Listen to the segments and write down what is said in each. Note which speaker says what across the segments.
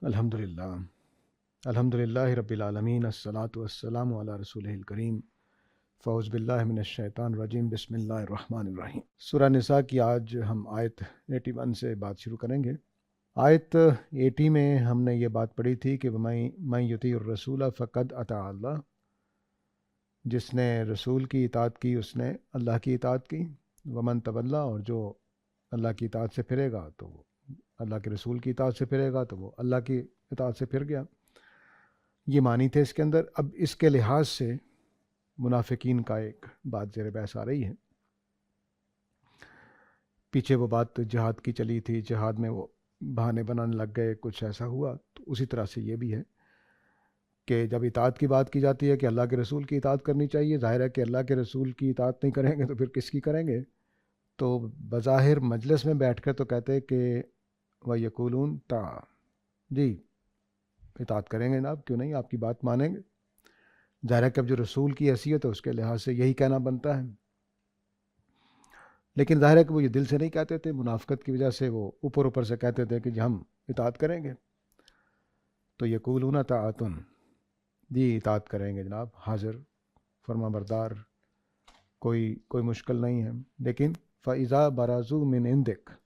Speaker 1: الحمدللہ الحمدللہ رب العالمین الصلاۃ والسلام علی رسولہ الکریم فاعوذ باللہ من الشیطان الرجیم بسم اللہ الرحمن الرحیم۔ سورہ نساء کی آج ہم آیت 81 سے بات شروع کریں گے۔ آیت 80 میں ہم نے یہ بات پڑھی تھی کہ من یطیع الرسول فقد اطاع اللہ، جس نے رسول کی اطاعت کی اس نے اللہ کی اطاعت کی، ومن تولی، اور جو اللہ کی اطاعت سے پھرے گا تو وہ اللہ کے رسول کی اطاعت سے پھرے گا تو وہ اللہ کی اطاعت سے پھر گیا۔ یہ معنی تھے اس کے اندر۔ اب اس کے لحاظ سے منافقین کا ایک بات زیر بحث آ رہی ہے۔ پیچھے وہ بات جہاد کی چلی تھی، جہاد میں وہ بہانے بنانے لگ گئے، کچھ ایسا ہوا، تو اسی طرح سے یہ بھی ہے کہ جب اطاعت کی بات کی جاتی ہے کہ اللہ کے رسول کی اطاعت کرنی چاہیے، ظاہر ہے کہ اللہ کے رسول کی اطاعت نہیں کریں گے تو پھر کس کی کریں گے؟ تو بظاہر مجلس میں بیٹھ کر تو کہتے کہ وَيَقُولُونَ طَاعَةٌ، جی اطاعت کریں گے جناب، کیوں نہیں، آپ کی بات مانیں گے۔ ظاہر ہے کہ اب جو رسول کی حیثیت ہے اس کے لحاظ سے یہی کہنا بنتا ہے، لیکن ظاہر ہے کہ وہ یہ دل سے نہیں کہتے تھے، منافقت کی وجہ سے وہ اوپر اوپر سے کہتے تھے کہ جی ہم اطاعت کریں گے۔ تو یقولون طاعۃ، جی اطاعت کریں گے جناب، حاضر فرما بردار، کوئی مشکل نہیں ہے۔ لیکن فَإِذَا بَرَزُوا مِنْ عِنْدِكَ،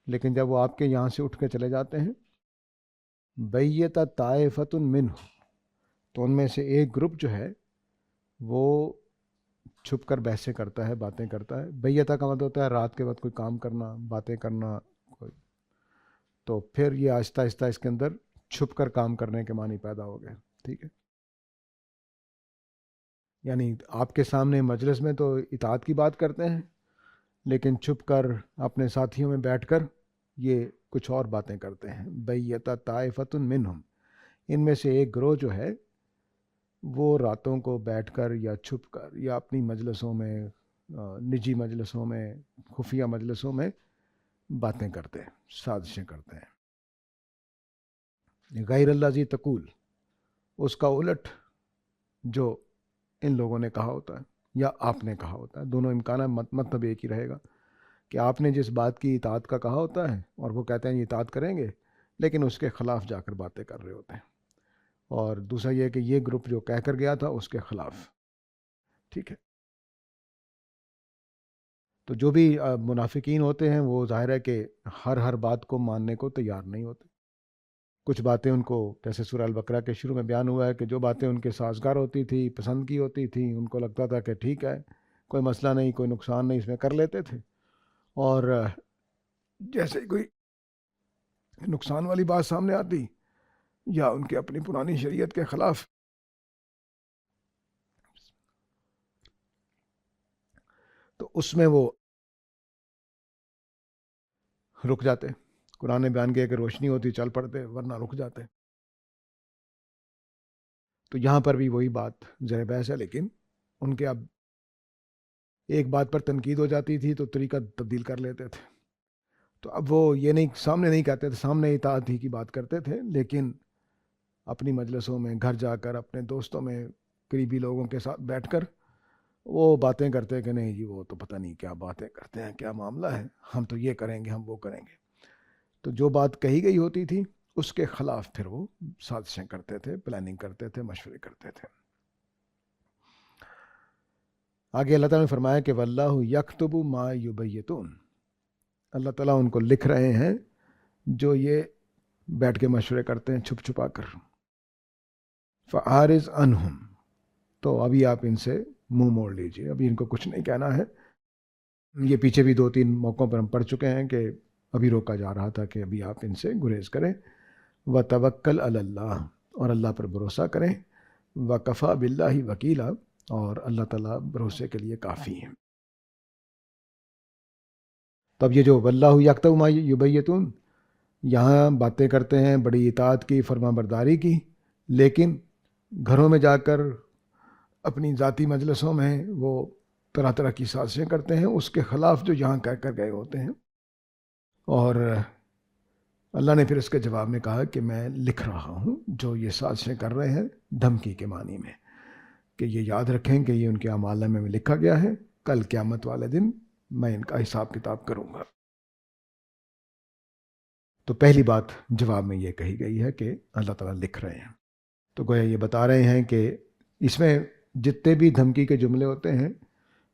Speaker 1: لیکن جب وہ آپ کے یہاں سے اٹھ کے چلے جاتے ہیں، بَيَّتَ طَائِفَةٌ مِّنْهُ، تو ان میں سے ایک گروپ جو ہے وہ چھپ کر بحثیں کرتا ہے، باتیں کرتا ہے۔ بیتہ کا مطلب ہوتا ہے رات کے وقت کوئی کام کرنا، باتیں کرنا، تو پھر یہ آہستہ آہستہ اس کے اندر چھپ کر کام کرنے کے معنی پیدا ہو گئے، ٹھیک ہے۔ یعنی آپ کے سامنے مجلس میں تو اطاعت کی بات کرتے ہیں، لیکن چھپ کر اپنے ساتھیوں میں بیٹھ کر یہ کچھ اور باتیں کرتے ہیں۔ بیتہ طائفۃ منہم، ان میں سے ایک گروہ جو ہے وہ راتوں کو بیٹھ کر یا چھپ کر یا اپنی مجلسوں میں، نجی مجلسوں میں، خفیہ مجلسوں میں باتیں کرتے ہیں، سازشیں کرتے ہیں۔ غیر اللہ ذی تقول، اس کا الٹ جو ان لوگوں نے کہا ہوتا ہے یا آپ نے کہا ہوتا ہے، دونوں امکان ہے، مطلب ایک ہی رہے گا کہ آپ نے جس بات کی اطاعت کا کہا ہوتا ہے اور وہ کہتے ہیں یہ اطاعت کریں گے، لیکن اس کے خلاف جا کر باتیں کر رہے ہوتے ہیں، اور دوسرا یہ کہ یہ گروپ جو کہہ کر گیا تھا اس کے خلاف، ٹھیک ہے۔ تو جو بھی منافقین ہوتے ہیں وہ ظاہر ہے کہ ہر بات کو ماننے کو تیار نہیں ہوتے۔ کچھ باتیں ان کو، جیسے سورہ البقرہ کے شروع میں بیان ہوا ہے کہ جو باتیں ان کے سازگار ہوتی تھی، پسند کی ہوتی تھی، ان کو لگتا تھا کہ ٹھیک ہے، کوئی مسئلہ نہیں، کوئی نقصان نہیں، اس میں کر لیتے تھے، اور جیسے کوئی نقصان والی بات سامنے آتی یا ان کے اپنی پرانی شریعت کے خلاف، تو اس میں وہ رک جاتے۔ قرآن نے بیان کیا کہ روشنی ہوتی چل پڑتے، ورنہ رک جاتے۔ تو یہاں پر بھی وہی بات زیر بحث ہے، لیکن ان کے اب ایک بات پر تنقید ہو جاتی تھی تو طریقہ تبدیل کر لیتے تھے۔ تو اب وہ یہ نہیں، سامنے نہیں کہتے تھے، سامنے اطاعت ہی کی بات کرتے تھے، لیکن اپنی مجلسوں میں، گھر جا کر، اپنے دوستوں میں، قریبی لوگوں کے ساتھ بیٹھ کر وہ باتیں کرتے کہ نہیں جی وہ تو پتہ نہیں کیا باتیں کرتے ہیں، کیا معاملہ ہے، ہم تو یہ کریں گے، ہم وہ کریں گے۔ تو جو بات کہی گئی ہوتی تھی اس کے خلاف پھر وہ سازشیں کرتے تھے، پلاننگ کرتے تھے، مشورے کرتے تھے۔ آگے اللہ تعالیٰ نے فرمایا کہ واللہ یکتب ما یبیتون، اللہ تعالیٰ ان کو لکھ رہے ہیں جو یہ بیٹھ کے مشورے کرتے ہیں چھپ چھپا کر۔ فَأَعْرِضْ عَنْهُمْ، تو ابھی آپ ان سے منہ موڑ لیجئے، ابھی ان کو کچھ نہیں کہنا ہے۔ یہ پیچھے بھی 2-3 موقعوں پر ہم پڑھ چکے ہیں کہ ابھی روکا جا رہا تھا کہ ابھی آپ ان سے گریز کریں۔ وَتَوَكَّلْ عَلَى اللَّهِ، اور اللہ پر بھروسہ کریں۔ وَكَفَى بِاللَّهِ وَكِيلًا، اور اللہ تعالیٰ بھروسے کے لیے کافی ہیں۔ تب یہ جو واللہ یکتب ما یبیتون، یہاں باتیں کرتے ہیں بڑی اطاعت کی، فرما برداری کی، لیکن گھروں میں جا کر اپنی ذاتی مجلسوں میں وہ طرح طرح کی سازشیں کرتے ہیں اس کے خلاف جو یہاں کہہ کر گئے ہوتے ہیں۔ اور اللہ نے پھر اس کے جواب میں کہا کہ میں لکھ رہا ہوں جو یہ سازشیں کر رہے ہیں، دھمکی کے معنی میں، کہ یہ یاد رکھیں کہ یہ ان کے اعمال نامے میں لکھا گیا ہے، کل قیامت والے دن میں ان کا حساب کتاب کروں گا۔ تو پہلی بات جواب میں یہ کہی گئی ہے کہ اللہ تعالیٰ لکھ رہے ہیں. تو گویا یہ بتا رہے ہیں کہ اس میں جتنے بھی دھمکی کے جملے ہوتے ہیں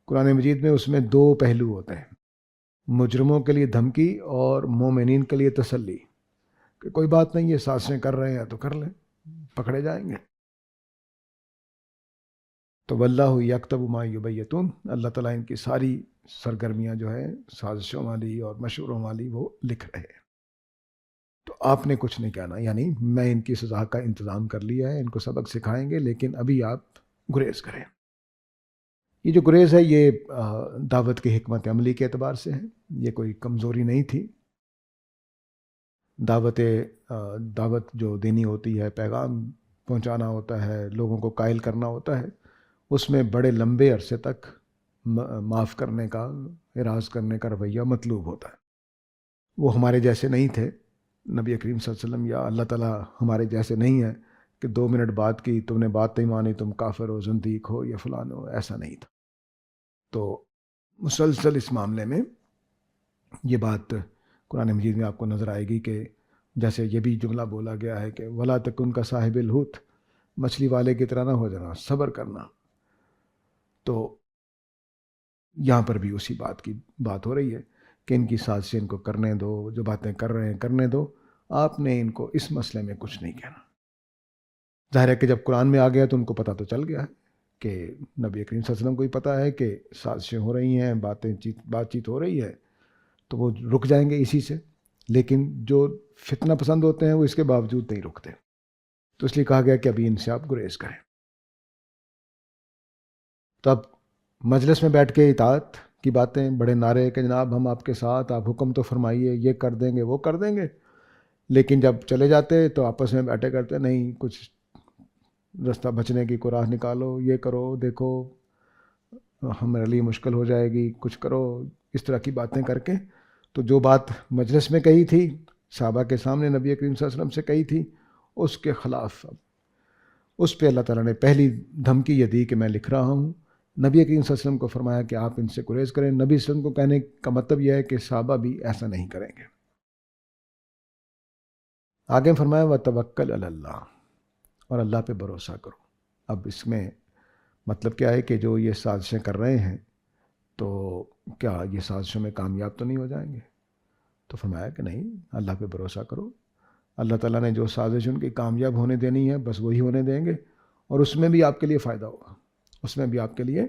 Speaker 1: قرآن مجید میں، اس میں دو پہلو ہوتے ہیں، مجرموں کے لیے دھمکی اور مومنین کے لیے تسلی، کہ کوئی بات نہیں، یہ سازشیں کر رہے ہیں تو کر لیں، پکڑے جائیں گے. تو واللہ یکتب ما یبیتون، اللہ تعالیٰ ان کی ساری سرگرمیاں جو ہے سازشوں والی اور مشوروں والی وہ لکھ رہے ہیں. تو آپ نے کچھ نہیں کہنا، یعنی میں ان کی سزا کا انتظام کر لیا ہے، ان کو سبق سکھائیں گے، لیکن ابھی آپ گریز کریں. یہ جو گریز ہے یہ دعوت کی حکمت عملی کے اعتبار سے ہے، یہ کوئی کمزوری نہیں تھی. دعوت جو دینی ہوتی ہے، پیغام پہنچانا ہوتا ہے، لوگوں کو قائل کرنا ہوتا ہے، اس میں بڑے لمبے عرصے تک معاف کرنے کا، اعراض کرنے کا رویہ مطلوب ہوتا ہے. وہ ہمارے جیسے نہیں تھے، نبی کریم صلی اللہ علیہ وسلم یا اللہ تعالیٰ ہمارے جیسے نہیں ہے کہ 2 منٹ بعد کی تم نے بات نہیں مانی، تم کافر ہو، زندیق ہو یا فلان ہو، ایسا نہیں تھا. تو مسلسل اس معاملے میں یہ بات قرآن مجید میں آپ کو نظر آئے گی کہ جیسے یہ بھی جملہ بولا گیا ہے کہ ولا تکن کا صاحب الحوت، مچھلی والے کی طرح نہ ہو جانا، صبر کرنا. تو یہاں پر بھی اسی بات کی بات ہو رہی ہے کہ ان کی سازشیں ان کو کرنے دو، جو باتیں کر رہے ہیں کرنے دو، آپ نے ان کو اس مسئلے میں کچھ نہیں کہنا. ظاہر ہے کہ جب قرآن میں آ گیا تو ان کو پتہ تو چل گیا ہے کہ نبی کریم صلی اللہ علیہ وسلم کو ہی پتہ ہے کہ سازشیں ہو رہی ہیں، بات چیت ہو رہی ہے، تو وہ رک جائیں گے اسی سے. لیکن جو فتنہ پسند ہوتے ہیں وہ اس کے باوجود نہیں رکتے، تو اس لیے کہا گیا کہ ابھی ان سے آپ گریز کریں. تو اب مجلس میں بیٹھ کے اطاعت کی باتیں، بڑے نعرے کہ جناب ہم آپ کے ساتھ، آپ حکم تو فرمائیے، یہ کر دیں گے وہ کر دیں گے، لیکن جب چلے جاتے تو آپس میں بیٹھے کرتے نہیں، کچھ رستہ بچنے کی کوئی راہ نکالو، یہ کرو، دیکھو ہمارے لیے مشکل ہو جائے گی، کچھ کرو، اس طرح کی باتیں کر کے. تو جو بات مجلس میں کہی تھی، صحابہ کے سامنے نبی کریم صلی اللہ علیہ وسلم سے کہی تھی، اس کے خلاف اب اس پہ اللہ تعالیٰ نے پہلی دھمکی یہ دی کہ میں لکھ رہا ہوں. نبی کریم صلی اللہ علیہ وسلم کو فرمایا کہ آپ ان سے گریز کریں. نبی صلی اللہ علیہ وسلم کو کہنے کا مطلب یہ ہے کہ صحابہ بھی ایسا نہیں کریں گے. آگے فرمایا وتوکل علی اللہ، اور اللہ پہ بھروسہ کرو. اب اس میں مطلب کیا ہے کہ جو یہ سازشیں کر رہے ہیں تو کیا یہ سازشوں میں کامیاب تو نہیں ہو جائیں گے؟ تو فرمایا کہ نہیں، اللہ پہ بھروسہ کرو. اللہ تعالیٰ نے جو سازش ان کی کامیاب ہونے دینی ہے بس وہی ہونے دیں گے، اور اس میں بھی آپ کے لیے فائدہ ہوگا، اس میں بھی آپ کے لیے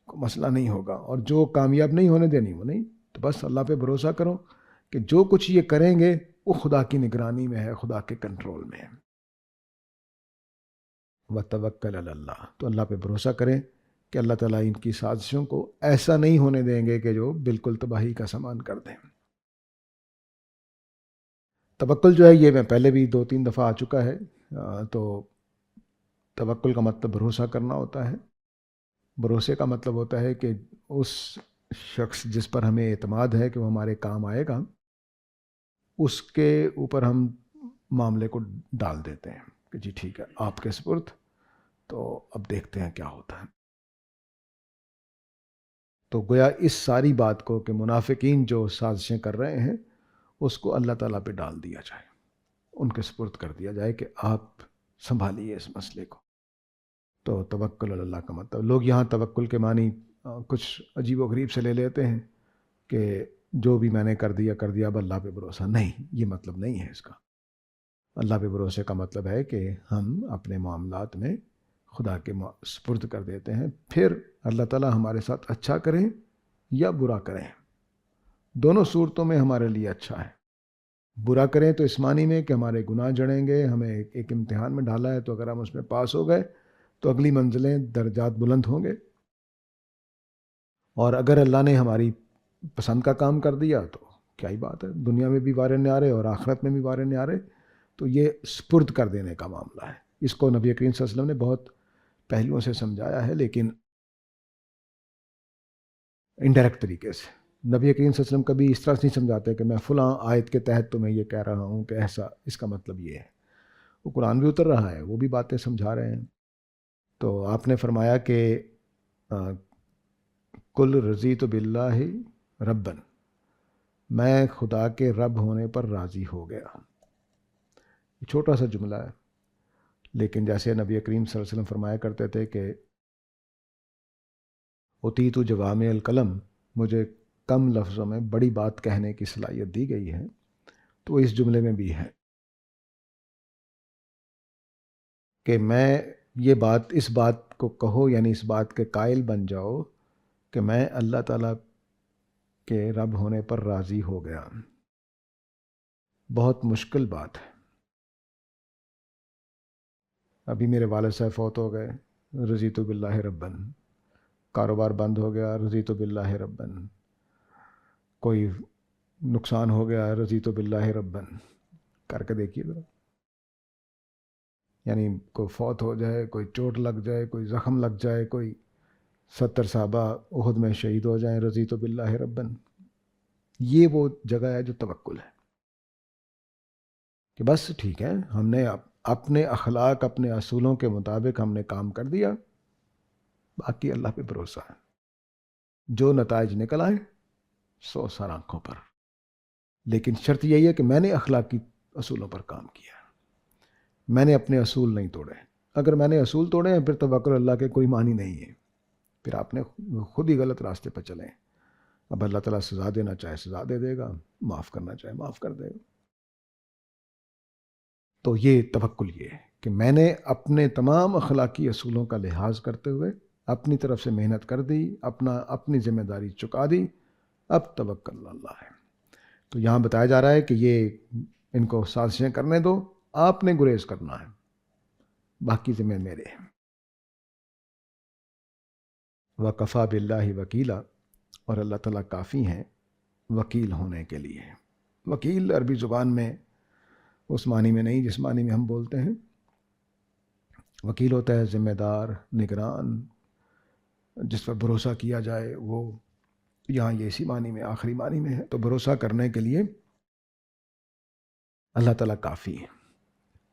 Speaker 1: کوئی مسئلہ نہیں ہوگا. اور جو کامیاب نہیں ہونے دینی وہ نہیں. تو بس اللہ پہ بھروسہ کرو کہ جو کچھ یہ کریں گے وہ خدا کی نگرانی میں ہے، خدا کے کنٹرول میں ہے. وتوکل علی اللہ، تو اللہ پہ بھروسہ کریں کہ اللہ تعالیٰ ان کی سازشوں کو ایسا نہیں ہونے دیں گے کہ جو بالکل تباہی کا سامان کر دیں. توکل جو ہے یہ میں پہلے بھی 2-3 دفعہ آ چکا ہے. تو توکل کا مطلب بھروسہ کرنا ہوتا ہے. بھروسے کا مطلب ہوتا ہے کہ اس شخص جس پر ہمیں اعتماد ہے کہ وہ ہمارے کام آئے گا، اس کے اوپر ہم معاملے کو ڈال دیتے ہیں کہ جی ٹھیک ہے آپ کے سپرد، تو اب دیکھتے ہیں کیا ہوتا ہے. تو گویا اس ساری بات کو کہ منافقین جو سازشیں کر رہے ہیں اس کو اللہ تعالیٰ پہ ڈال دیا جائے، ان کے سپرد کر دیا جائے کہ آپ سنبھالیے اس مسئلے کو. تو توکل اللہ کا مطلب لوگ یہاں توکل کے معنی کچھ عجیب و غریب سے لے لیتے ہیں کہ جو بھی میں نے کر دیا، اب اللہ پہ بھروسہ. نہیں، یہ مطلب نہیں ہے اس کا. اللہ پہ بھروسے کا مطلب ہے کہ ہم اپنے معاملات میں خدا کے سپرد کر دیتے ہیں، پھر اللہ تعالیٰ ہمارے ساتھ اچھا کریں یا برا کریں، دونوں صورتوں میں ہمارے لیے اچھا ہے. برا کریں تو اس معنی میں کہ ہمارے گناہ جڑیں گے، ہمیں ایک امتحان میں ڈالا ہے تو اگر ہم اس میں پاس ہو گئے تو اگلی منزلیں، درجات بلند ہوں گے. اور اگر اللہ نے ہماری پسند کا کام کر دیا تو کیا ہی بات ہے، دنیا میں بھی وارے نیارے اور آخرت میں بھی وارے نیارے. تو یہ سپرد کر دینے کا معاملہ ہے. اس کو نبی کریم صلی اللہ علیہ وسلم نے بہت پہلوؤں سے سمجھایا ہے، لیکن انڈائریکٹ طریقے سے. نبی کریم صلی اللہ علیہ وسلم کبھی اس طرح سے نہیں سمجھاتے کہ میں فلاں آیت کے تحت تمہیں یہ کہہ رہا ہوں کہ ایسا، اس کا مطلب یہ ہے. وہ قرآن بھی اتر رہا ہے، وہ بھی باتیں سمجھا رہے ہیں. تو آپ نے فرمایا کہ کل رضیت باللہ ربن، میں خدا کے رب ہونے پر راضی ہو گیا. یہ چھوٹا سا جملہ ہے، لیکن جیسے نبی کریم صلی اللہ علیہ وسلم فرمایا کرتے تھے کہ اوتیت جوامع الکلم، مجھے کم لفظوں میں بڑی بات کہنے کی صلاحیت دی گئی ہے، تو اس جملے میں بھی ہے کہ میں یہ بات، اس بات کو کہو، یعنی اس بات کے قائل بن جاؤ کہ میں اللہ تعالیٰ کے رب ہونے پر راضی ہو گیا. بہت مشکل بات ہے. ابھی میرے والد صاحب فوت ہو گئے، رضیت باللہ ربن. کاروبار بند ہو گیا، رضیت باللہ ربن. کوئی نقصان ہو گیا، رضیت باللہ ربن. کر کے دیکھیے ذرا. یعنی کوئی فوت ہو جائے، کوئی چوٹ لگ جائے، کوئی زخم لگ جائے، کوئی 70 صحابہ احد میں شہید ہو جائیں، رضیت باللہ ربن. یہ وہ جگہ ہے جو توکل ہے، کہ بس ٹھیک ہے، ہم نے اپنے اخلاق، اپنے اصولوں کے مطابق ہم نے کام کر دیا، باقی اللہ پہ بھروسہ ہے. جو نتائج نکل آئے 100 سر آنکھوں پر. لیکن شرط یہی ہے کہ میں نے اخلاقی اصولوں پر کام کیا، میں نے اپنے اصول نہیں توڑے. اگر میں نے اصول توڑے ہیں پھر توکل اللہ کے کوئی معنی نہیں ہے، پھر آپ نے خود ہی غلط راستے پہ چلیں. اب اللہ تعالیٰ سزا دینا چاہے سزا دے دے گا، معاف کرنا چاہے معاف کر دے گا. تو یہ توکل یہ ہے کہ میں نے اپنے تمام اخلاقی اصولوں کا لحاظ کرتے ہوئے اپنی طرف سے محنت کر دی، اپنی ذمہ داری چکا دی، اب توکل اللہ ہے. تو یہاں بتایا جا رہا ہے کہ یہ ان کو سازشیں کرنے دو، آپ نے گریز کرنا ہے، باقی ذمہ میرے ہیں. وَكَفَى بِاللَّهِ وَكِيلًا، اور اللہ تعالیٰ کافی ہیں وکیل ہونے کے لیے. وکیل عربی زبان میں اس معنی میں نہیں جس معنی میں ہم بولتے ہیں. وکیل ہوتا ہے ذمہ دار، نگران، جس پر بھروسہ کیا جائے. وہ یہاں یہ اسی معنی میں، آخری معنی میں ہے. تو بھروسہ کرنے کے لیے اللہ تعالیٰ کافی ہے.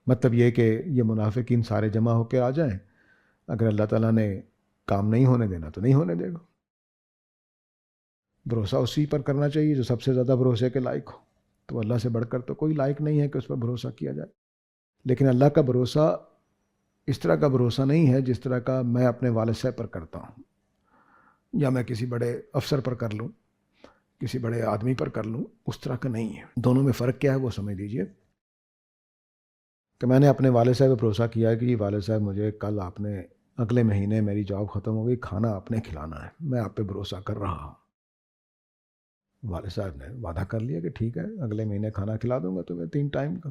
Speaker 1: مطلب یہ کہ یہ منافقین سارے جمع ہو کے آ جائیں، اگر اللہ تعالیٰ نے کام نہیں ہونے دینا تو نہیں ہونے دے گا. بھروسہ اسی پر کرنا چاہیے جو سب سے زیادہ بھروسے کے لائق ہو. تو اللہ سے بڑھ کر تو کوئی لائق نہیں ہے کہ اس پر بھروسہ کیا جائے. لیکن اللہ کا بھروسہ اس طرح کا بھروسہ نہیں ہے جس طرح کا میں اپنے والد صاحب پر کرتا ہوں، یا میں کسی بڑے افسر پر کر لوں، کسی بڑے آدمی پر کر لوں. اس طرح کا نہیں ہے. دونوں میں فرق کیا ہے وہ سمجھ لیجئے. کہ میں نے اپنے والد صاحب پر بھروسہ کیا ہے کہ والد صاحب مجھے کل آپ نے، اگلے مہینے میری جاب ختم ہو گئی، کھانا آپ نے کھلانا ہے، میں آپ پہ بھروسہ کر رہا ہوں. والد صاحب نے وعدہ کر لیا کہ ٹھیک ہے اگلے مہینے کھانا کھلا دوں گا تمہیں 3 ٹائم کا.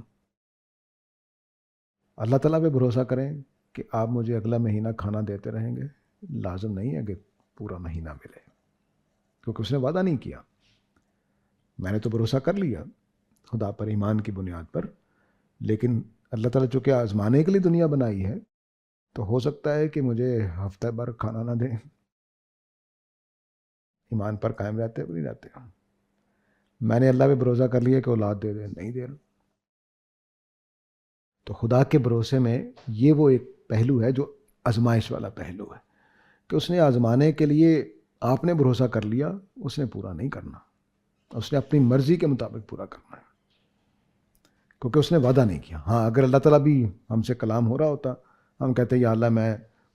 Speaker 1: اللہ تعالیٰ پہ بھروسہ کریں کہ آپ مجھے اگلا مہینہ کھانا دیتے رہیں گے. لازم نہیں ہے کہ پورا مہینہ ملے، کیونکہ اس نے وعدہ نہیں کیا. میں نے تو بھروسہ کر لیا خدا پر ایمان کی بنیاد پر، لیکن اللہ تعالیٰ چونکہ آزمانے کے لیے دنیا بنائی ہے تو ہو سکتا ہے کہ مجھے ہفتہ بھر کھانا نہ دیں. ایمان پر قائم رہتے نہیں رہتے. میں نے اللہ پہ بھروسہ کر لیا کہ اولاد دے دے، نہیں دے رہا. تو خدا کے بھروسے میں یہ وہ ایک پہلو ہے جو آزمائش والا پہلو ہے، کہ اس نے آزمانے کے لیے آپ نے بھروسہ کر لیا، اس نے پورا نہیں کرنا، اس نے اپنی مرضی کے مطابق پورا کرنا ہے، کیونکہ اس نے وعدہ نہیں کیا. ہاں اگر اللہ تعالیٰ بھی ہم سے کلام ہو رہا ہوتا، ہم کہتے یا اللہ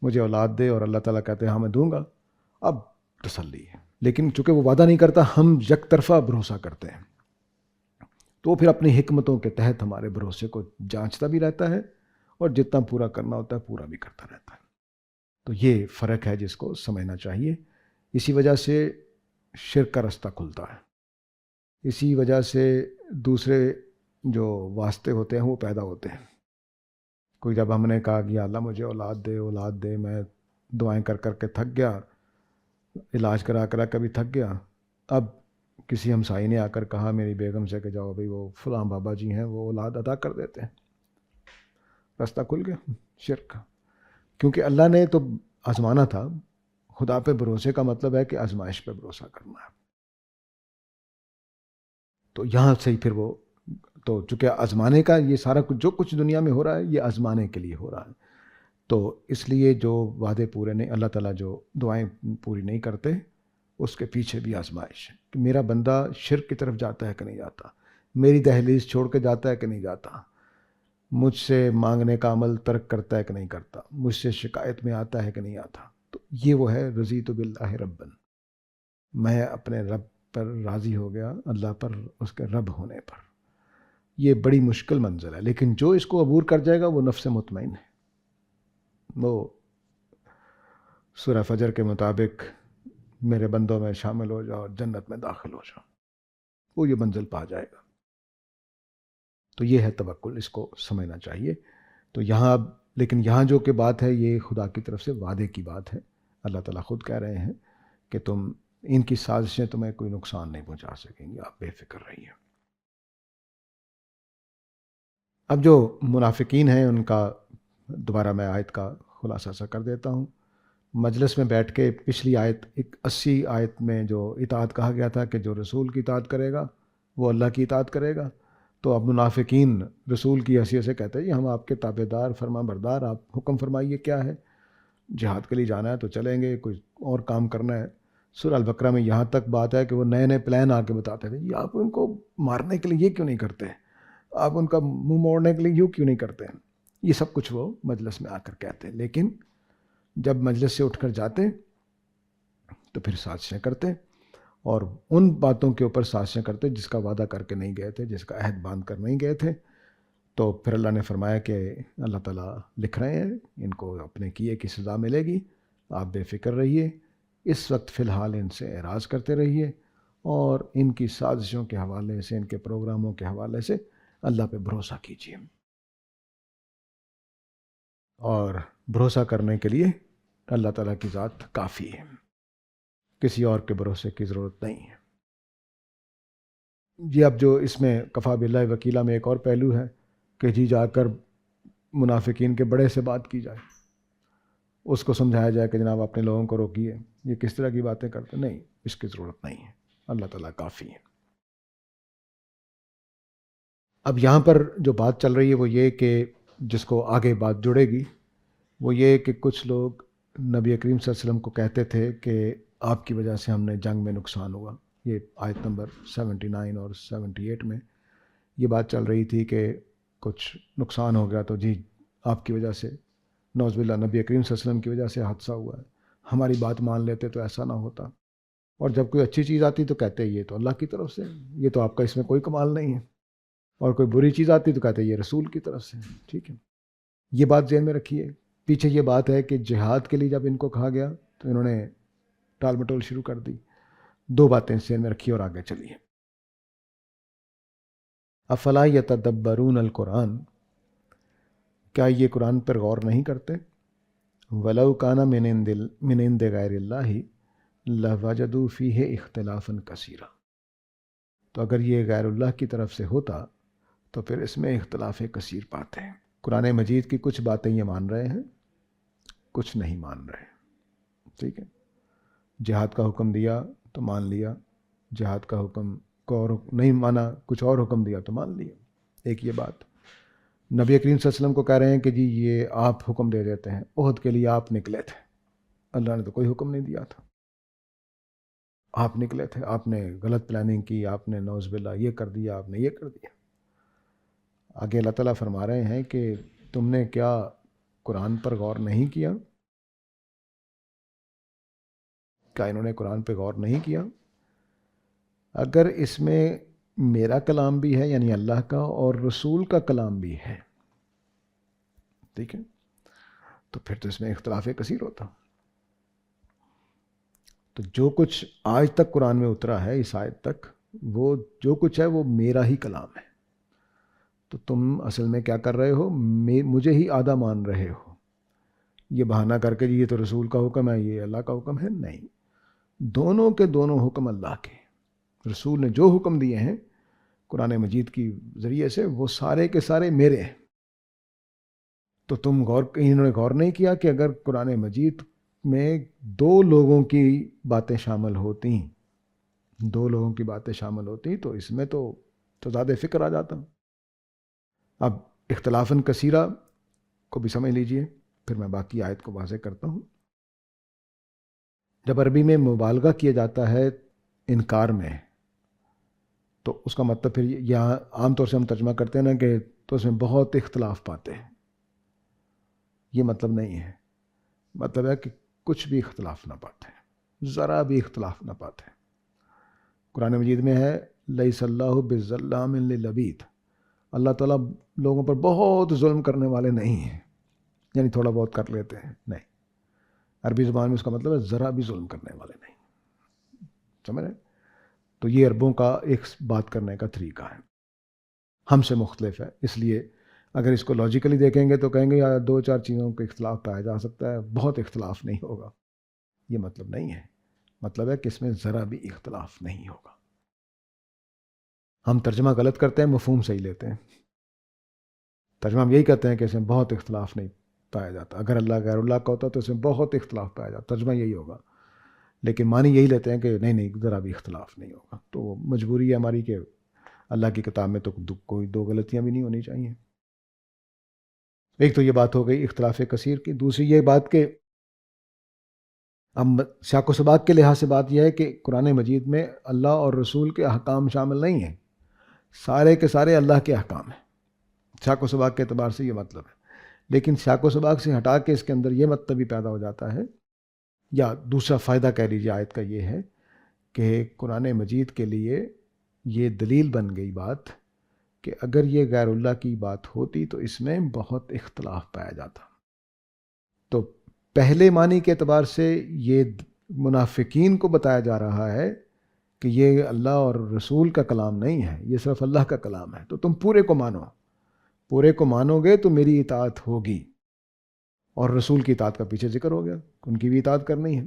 Speaker 1: مجھے اولاد دے، اور اللہ تعالیٰ کہتے ہاں میں دوں گا، اب تسلی ہے. لیکن چونکہ وہ وعدہ نہیں کرتا، ہم یک طرفہ بھروسہ کرتے ہیں، تو پھر اپنی حکمتوں کے تحت ہمارے بھروسے کو جانچتا بھی رہتا ہے، اور جتنا پورا کرنا ہوتا ہے پورا بھی کرتا رہتا ہے. تو یہ فرق ہے جس کو سمجھنا چاہیے. اسی وجہ سے شرک کا رستہ کھلتا ہے، اسی وجہ سے دوسرے جو واسطے ہوتے ہیں وہ پیدا ہوتے ہیں. کوئی جب ہم نے کہا کہ اللہ مجھے اولاد دے، میں دعائیں کر کر کے تھک گیا، علاج کرا کبھی تھک گیا، اب کسی ہمسائی نے آ کر کہا میری بیگم سے کہ جاؤ بھائی وہ فلاں بابا جی ہیں وہ اولاد عطا کر دیتے ہیں، راستہ کھل گیا شرک کا. کیونکہ اللہ نے تو آزمانا تھا. خدا پہ بھروسے کا مطلب ہے کہ آزمائش پہ بھروسہ کرنا ہے. تو یہاں سے ہی پھر وہ تو چونکہ آزمانے کا یہ سارا کچھ جو کچھ دنیا میں ہو رہا ہے یہ آزمانے کے لیے ہو رہا ہے. تو اس لیے جو وعدے پورے نہیں، اللہ تعالیٰ جو دعائیں پوری نہیں کرتے اس کے پیچھے بھی آزمائش ہے کہ میرا بندہ شرک کی طرف جاتا ہے کہ نہیں جاتا، میری دہلیز چھوڑ کے جاتا ہے کہ نہیں جاتا، مجھ سے مانگنے کا عمل ترک کرتا ہے کہ نہیں کرتا، مجھ سے شکایت میں آتا ہے کہ نہیں آتا. تو یہ وہ ہے رضیت باللہ ربًا، میں اپنے رب پر راضی ہو گیا، اللہ پر، اس کے رب ہونے پر. یہ بڑی مشکل منزل ہے، لیکن جو اس کو عبور کر جائے گا وہ نفس مطمئن ہے. وہ سورہ فجر کے مطابق میرے بندوں میں شامل ہو جاؤ اور جنت میں داخل ہو جاؤ، وہ یہ منزل پا جائے گا. تو یہ ہے توکل، اس کو سمجھنا چاہیے. تو یہاں لیکن یہاں جو کہ بات ہے یہ خدا کی طرف سے وعدے کی بات ہے. اللہ تعالیٰ خود کہہ رہے ہیں کہ تم ان کی سازشیں تمہیں کوئی نقصان نہیں پہنچا سکیں گی، آپ بے فکر رہیے. اب جو منافقین ہیں ان کا دوبارہ میں آیت کا خلاصہ سا کر دیتا ہوں. مجلس میں بیٹھ کے پچھلی آیت 80 آیت میں جو اطاعت کہا گیا تھا کہ جو رسول کی اطاعت کرے گا وہ اللہ کی اطاعت کرے گا، تو اب منافقین رسول کی حیثیت سے کہتے ہیں جی ہم آپ کے تابع دار فرما بردار، آپ حکم فرمائیے کیا ہے، جہاد کے لیے جانا ہے تو چلیں گے، کوئی اور کام کرنا ہے. سورہ البقرہ میں یہاں تک بات ہے کہ وہ نئے نئے پلان آ کے بتاتے تھے، یہ آپ ان کو مارنے کے لیے یہ کیوں نہیں کرتے، آپ ان کا منہ موڑنے کے لیے یوں کیوں نہیں کرتے. یہ سب کچھ وہ مجلس میں آ کر کہتے ہیں، لیکن جب مجلس سے اٹھ کر جاتے تو پھر سازشیں کرتے، اور ان باتوں کے اوپر سازشیں کرتے جس کا وعدہ کر کے نہیں گئے تھے، جس کا عہد باندھ کر نہیں گئے تھے. تو پھر اللہ نے فرمایا کہ اللہ تعالیٰ لکھ رہے ہیں ان کو اپنے کیے کی سزا ملے گی، آپ بے فکر رہیے. اس وقت فی الحال ان سے اعراض کرتے رہیے، اور ان کی سازشوں کے حوالے سے، ان کے پروگراموں کے حوالے سے اللہ پہ بھروسہ کیجیے. اور بھروسہ کرنے کے لیے اللہ تعالیٰ کی ذات کافی ہے، کسی اور کے بھروسے کی ضرورت نہیں ہے. جی اب جو اس میں کفا باللہ وکیلا میں ایک اور پہلو ہے کہ جی جا کر منافقین کے بڑے سے بات کی جائے، اس کو سمجھایا جائے کہ جناب اپنے لوگوں کو روکیے، یہ کس طرح کی باتیں کرتے. نہیں، اس کی ضرورت نہیں ہے، اللہ تعالیٰ کافی ہے. اب یہاں پر جو بات چل رہی ہے وہ یہ کہ جس کو آگے بات جڑے گی وہ یہ کہ کچھ لوگ نبی کریم صلی اللہ علیہ وسلم کو کہتے تھے کہ آپ کی وجہ سے ہم نے جنگ میں نقصان ہوا. یہ آیت نمبر 79 اور 78 میں یہ بات چل رہی تھی کہ کچھ نقصان ہو گیا تو جی آپ کی وجہ سے، نعوذ باللہ نبی کریم صلی اللہ علیہ وسلم کی وجہ سے حادثہ ہوا ہے، ہماری بات مان لیتے تو ایسا نہ ہوتا. اور جب کوئی اچھی چیز آتی تو کہتے یہ تو اللہ کی طرف سے، یہ تو آپ کا اس میں کوئی کمال نہیں ہے. اور کوئی بری چیز آتی تو کہتے یہ رسول کی طرف سے. ٹھیک ہے، یہ بات ذہن میں رکھیے. پیچھے یہ بات ہے کہ جہاد کے لیے جب ان کو کہا گیا تو انہوں نے ٹال مٹول شروع کر دی. دو باتیں ذہن میں رکھیے اور آگے چلیے. افلا یتدبرون القرآن، کیا یہ قرآن پر غور نہیں کرتے؟ ولو کان من عند غیر اللہ لوجدوا فیہ اختلافا کثیرا، تو اگر یہ غیر اللہ کی طرف سے ہوتا تو پھر اس میں اختلاف کثیر پاتے ہیں. قرآن مجید کی کچھ باتیں یہ مان رہے ہیں، کچھ نہیں مان رہے. ٹھیک ہے، جہاد کا حکم دیا تو مان لیا، جہاد کا حکم کو اور نہیں مانا، کچھ اور حکم دیا تو مان لیا. ایک یہ بات. نبی کریم صلی اللہ علیہ وسلم کو کہہ رہے ہیں کہ جی یہ آپ حکم دے دیتے ہیں، عہد کے لیے آپ نکلے تھے، اللہ نے تو کوئی حکم نہیں دیا تھا، آپ نکلے تھے، آپ نے غلط پلاننگ کی، آپ نے نعوذ باللہ یہ کر دیا، آپ نے یہ کر دیا. آگے اللہ تعالیٰ فرما رہے ہیں کہ تم نے کیا قرآن پر غور نہیں کیا؟ کیا انہوں نے قرآن پہ غور نہیں کیا؟ اگر اس میں میرا کلام بھی ہے یعنی اللہ کا، اور رسول کا کلام بھی ہے، ٹھیک ہے، تو پھر تو اس میں اختلاف کثیر ہوتا. تو جو کچھ آج تک قرآن میں اترا ہے اس آیت تک، وہ جو کچھ ہے وہ میرا ہی کلام ہے. تو تم اصل میں کیا کر رہے ہو، مجھے ہی آدھا مان رہے ہو. یہ بہانہ کر کے یہ تو رسول کا حکم ہے، یہ اللہ کا حکم ہے. نہیں، دونوں کے دونوں حکم اللہ کے. رسول نے جو حکم دیے ہیں قرآن مجید کی ذریعے سے وہ سارے کے سارے میرے ہیں. تو تم انہوں نے غور نہیں کیا کہ اگر قرآن مجید میں دو لوگوں کی باتیں شامل ہوتی، دو لوگوں کی باتیں شامل ہوتی تو اس میں تو زیادہ فکر آ جاتا. اب اختلافاً کثیرہ کو بھی سمجھ لیجئے، پھر میں باقی آیت کو واضح کرتا ہوں. جب عربی میں مبالغہ کیا جاتا ہے انکار میں تو اس کا مطلب پھر یہاں عام طور سے ہم ترجمہ کرتے ہیں نا کہ تو اس میں بہت اختلاف پاتے ہیں، یہ مطلب نہیں ہے. مطلب ہے کہ کچھ بھی اختلاف نہ پاتے، ذرا بھی اختلاف نہ پاتے. قرآن مجید میں ہے لیس اللہ بظلام للعبید، اللہ تعالیٰ لوگوں پر بہت ظلم کرنے والے نہیں ہیں، یعنی تھوڑا بہت کر لیتے ہیں، نہیں. عربی زبان میں اس کا مطلب ہے ذرا بھی ظلم کرنے والے نہیں. سمجھ رہے؟ تو یہ عربوں کا ایک بات کرنے کا طریقہ ہے، ہم سے مختلف ہے. اس لیے اگر اس کو لاجیکلی دیکھیں گے تو کہیں گے یار 2-4 چیزوں کا اختلاف پایا جا سکتا ہے، بہت اختلاف نہیں ہوگا. یہ مطلب نہیں ہے، مطلب ہے کہ اس میں ذرا بھی اختلاف نہیں ہوگا. ہم ترجمہ غلط کرتے ہیں، مفہوم صحیح لیتے ہیں. ترجمہ ہم یہی کرتے ہیں کہ اس میں بہت اختلاف نہیں پایا جاتا. اگر اللہ غیر اللہ کا ہوتا تو اس میں بہت اختلاف پایا جاتا، ترجمہ یہی ہوگا. لیکن معنی یہی لیتے ہیں کہ نہیں ذرا بھی اختلاف نہیں ہوگا. تو مجبوری ہے ہماری کہ اللہ کی کتاب میں تو کوئی 2 غلطیاں بھی نہیں ہونی چاہیے. ایک تو یہ بات ہو گئی اختلاف کثیر کی. دوسری یہ بات کہ ہم سیاق و سباق کے لحاظ سے بات یہ ہے کہ قرآن مجید میں اللہ اور رسول کے احکام شامل نہیں ہیں، سارے کے سارے اللہ کے احکام ہیں. سیاق و سباق کے اعتبار سے یہ مطلب ہے. لیکن سیاق و سباق سے ہٹا کے اس کے اندر یہ مطلب بھی پیدا ہو جاتا ہے، یا دوسرا فائدہ کہہ لیجیے آیت کا یہ ہے کہ قرآن مجید کے لیے یہ دلیل بن گئی بات کہ اگر یہ غیر اللہ کی بات ہوتی تو اس میں بہت اختلاف پایا جاتا. تو پہلے معنی کے اعتبار سے یہ منافقین کو بتایا جا رہا ہے کہ یہ اللہ اور رسول کا کلام نہیں ہے، یہ صرف اللہ کا کلام ہے. تو تم پورے کو مانو، پورے کو مانو گے تو میری اطاعت ہوگی. اور رسول کی اطاعت کا پیچھے ذکر ہو گیا، ان کی بھی اطاعت کرنی ہے.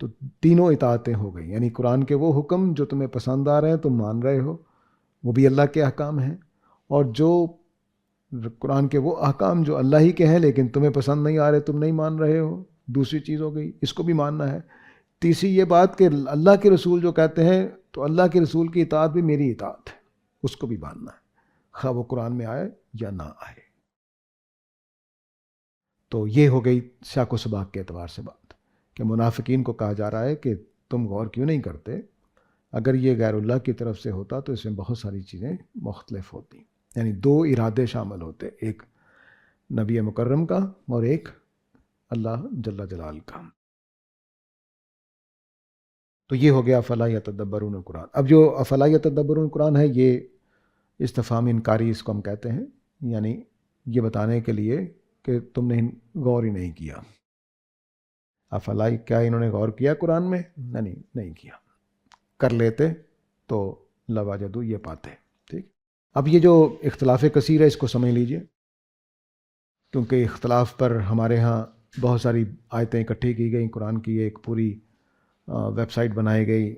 Speaker 1: تو تینوں اطاعتیں ہو گئی، یعنی قرآن کے وہ حکم جو تمہیں پسند آ رہے ہیں تم مان رہے ہو، وہ بھی اللہ کے احکام ہیں. اور جو قرآن کے وہ احکام جو اللہ ہی کے ہیں لیکن تمہیں پسند نہیں آ رہے، تم نہیں مان رہے ہو، دوسری چیز ہو گئی، اس کو بھی ماننا ہے. تیسری یہ بات کہ اللہ کے رسول جو کہتے ہیں تو اللہ کے رسول کی اطاعت بھی میری اطاعت ہے، اس کو بھی ماننا ہے، خواہ وہ قرآن میں آئے یا نہ آئے. تو یہ ہو گئی سیاق و سباق کے اعتبار سے بات کہ منافقین کو کہا جا رہا ہے کہ تم غور کیوں نہیں کرتے، اگر یہ غیر اللہ کی طرف سے ہوتا تو اس میں بہت ساری چیزیں مختلف ہوتی. یعنی 2 ارادے شامل ہوتے، ایک نبی مکرم کا اور ایک اللہ جل جلال کا. تو یہ ہو گیا افلا یتدبرون القرآن. اب جو افلا یتدبرون القرآن ہے یہ استفہام انکاری اس کو ہم کہتے ہیں، یعنی یہ بتانے کے لیے کہ تم نے غور ہی نہیں کیا. افلا، کیا انہوں نے غور کیا قرآن میں؟ نہیں کیا. کر لیتے تو لواجدو یہ پاتے. ٹھیک. اب یہ جو اختلاف کثیر ہے اس کو سمجھ لیجئے، کیونکہ اختلاف پر ہمارے ہاں بہت ساری آیتیں اکٹھی کی گئیں. قرآن کی ایک پوری ویب سائٹ بنائی گئی،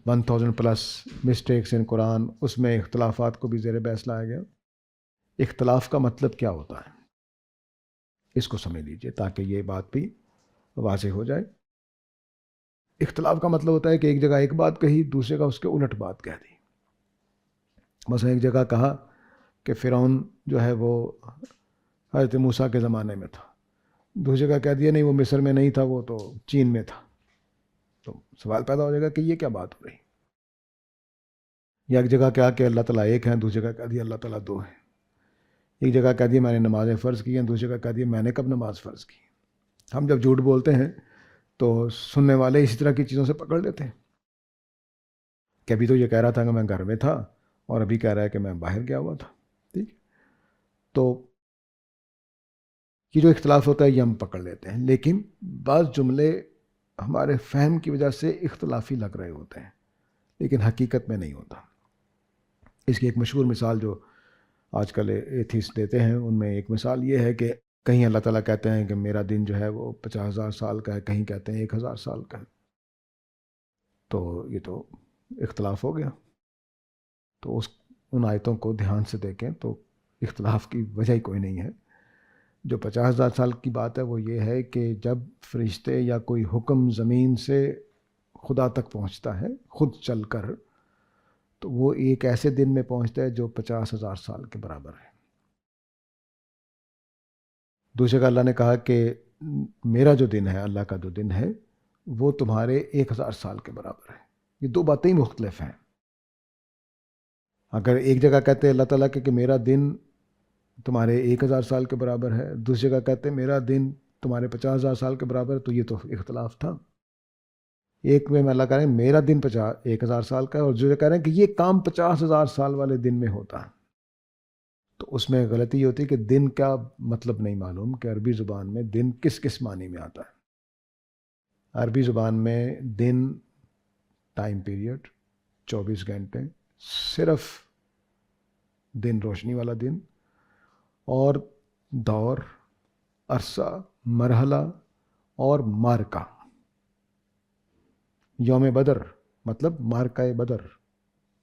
Speaker 1: 1000+ مسٹیکس ان قرآن، اس میں اختلافات کو بھی زیر بحث لایا گیا. اختلاف کا مطلب کیا ہوتا ہے اس کو سمجھ لیجئے تاکہ یہ بات بھی واضح ہو جائے. اختلاف کا مطلب ہوتا ہے کہ ایک جگہ ایک بات کہی، دوسرے کا اس کے الٹ بات کہہ دی. مثلا ایک جگہ کہا کہ فرعون جو ہے وہ حضرت موسیٰ کے زمانے میں تھا، دوسری جگہ کہہ دیا نہیں وہ مصر میں نہیں تھا، وہ تو چین میں تھا. تو سوال پیدا ہو جائے گا کہ یہ کیا بات ہو رہی. یا ایک جگہ کہا کہ اللہ تعالیٰ ایک ہیں، دوسری جگہ کہہ دیا اللہ تعالیٰ 2 ہیں. ایک جگہ کہہ دیا میں نے نمازیں فرض کی ہیں، دوسری جگہ کہہ دیا میں نے کب نماز فرض کی. ہم جب جھوٹ بولتے ہیں تو سننے والے اسی طرح کی چیزوں سے پکڑ لیتے ہیں کہ ابھی تو یہ کہہ رہا تھا کہ میں گھر میں تھا اور ابھی کہہ رہا ہے کہ میں باہر گیا ہوا تھا. ٹھیک. تو یہ جو اختلاف ہوتا ہے یہ ہم پکڑ لیتے ہیں، لیکن بعض جملے ہمارے فہم کی وجہ سے اختلافی لگ رہے ہوتے ہیں لیکن حقیقت میں نہیں ہوتا. اس کی ایک مشہور مثال جو آج کل ایتھیسٹ دیتے ہیں ان میں ایک مثال یہ ہے کہ کہیں اللہ تعالیٰ کہتے ہیں کہ میرا دن جو ہے وہ 50,000 سال کا ہے، کہیں کہتے ہیں 1,000 سال کا ہے. تو یہ تو اختلاف ہو گیا. تو ان آیتوں کو دھیان سے دیکھیں تو اختلاف کی وجہ ہی کوئی نہیں ہے. جو 50,000 سال کی بات ہے وہ یہ ہے کہ جب فرشتے یا کوئی حکم زمین سے خدا تک پہنچتا ہے خود چل کر، تو وہ ایک ایسے دن میں پہنچتا ہے جو 50,000 سال کے برابر ہے. دوسرے کا اللہ نے کہا کہ میرا جو دن ہے، اللہ کا جو دن ہے وہ تمہارے 1000 سال کے برابر ہے. یہ دو باتیں ہی مختلف ہیں. اگر ایک جگہ کہتے ہیں اللہ تعالیٰ کہ میرا دن تمہارے 1000 سال کے برابر ہے، دوسری جگہ کہتے ہیں میرا دن تمہارے 50,000 سال کے برابر ہے، تو یہ تو اختلاف تھا. ایک میں اللہ کہہ رہے ہیں میرا دن 1000 سال کا ہے، اور جو کہہ رہے ہیں کہ یہ کام 50,000 سال والے دن میں ہوتا ہے. تو اس میں غلطی یہ ہوتی ہے کہ دن کا مطلب نہیں معلوم کہ عربی زبان میں دن کس کس معنی میں آتا ہے. عربی زبان میں دن ٹائم پیریڈ 24 گھنٹے، صرف دن روشنی والا دن، اور دور، عرصہ، مرحلہ اور مارکا. یوم بدر مطلب مارکہ بدر،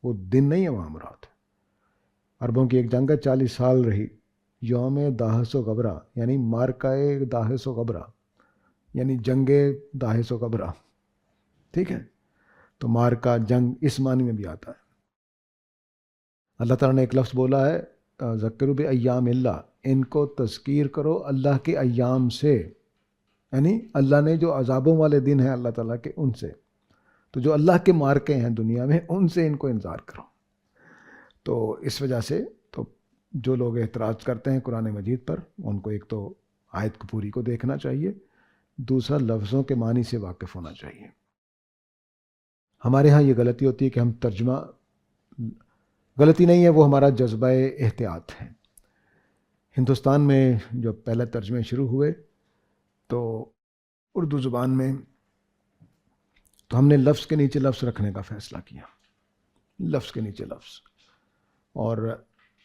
Speaker 1: وہ دن نہیں ہے وہاں مراد. عربوں کی ایک جنگ 40 سال رہی، یوم داہس و غبرہ یعنی مارکہ داہس و غبرہ یعنی جنگ داہس و غبرہ. ٹھیک ہے، تو مارکہ جنگ اس معنی میں بھی آتا ہے. اللہ تعالیٰ نے ایک لفظ بولا ہے ذکروا بایام اللہ، ان کو تذکیر کرو اللہ کے ایام سے، یعنی اللہ نے جو عذابوں والے دن ہیں اللہ تعالیٰ کے ان سے. تو جو اللہ کے مارکے ہیں دنیا میں ان سے ان کو انذار کرو. تو اس وجہ سے تو جو لوگ اعتراض کرتے ہیں قرآن مجید پر، ان کو ایک تو آیت کو پوری کو دیکھنا چاہیے، دوسرا لفظوں کے معنی سے واقف ہونا چاہیے. ہمارے ہاں یہ غلطی ہوتی ہے کہ ہم ترجمہ، غلطی نہیں ہے، وہ ہمارا جذبہ احتیاط ہے. ہندوستان میں جو پہلے ترجمے شروع ہوئے تو اردو زبان میں، تو ہم نے لفظ کے نیچے لفظ رکھنے کا فیصلہ کیا، لفظ کے نیچے لفظ. اور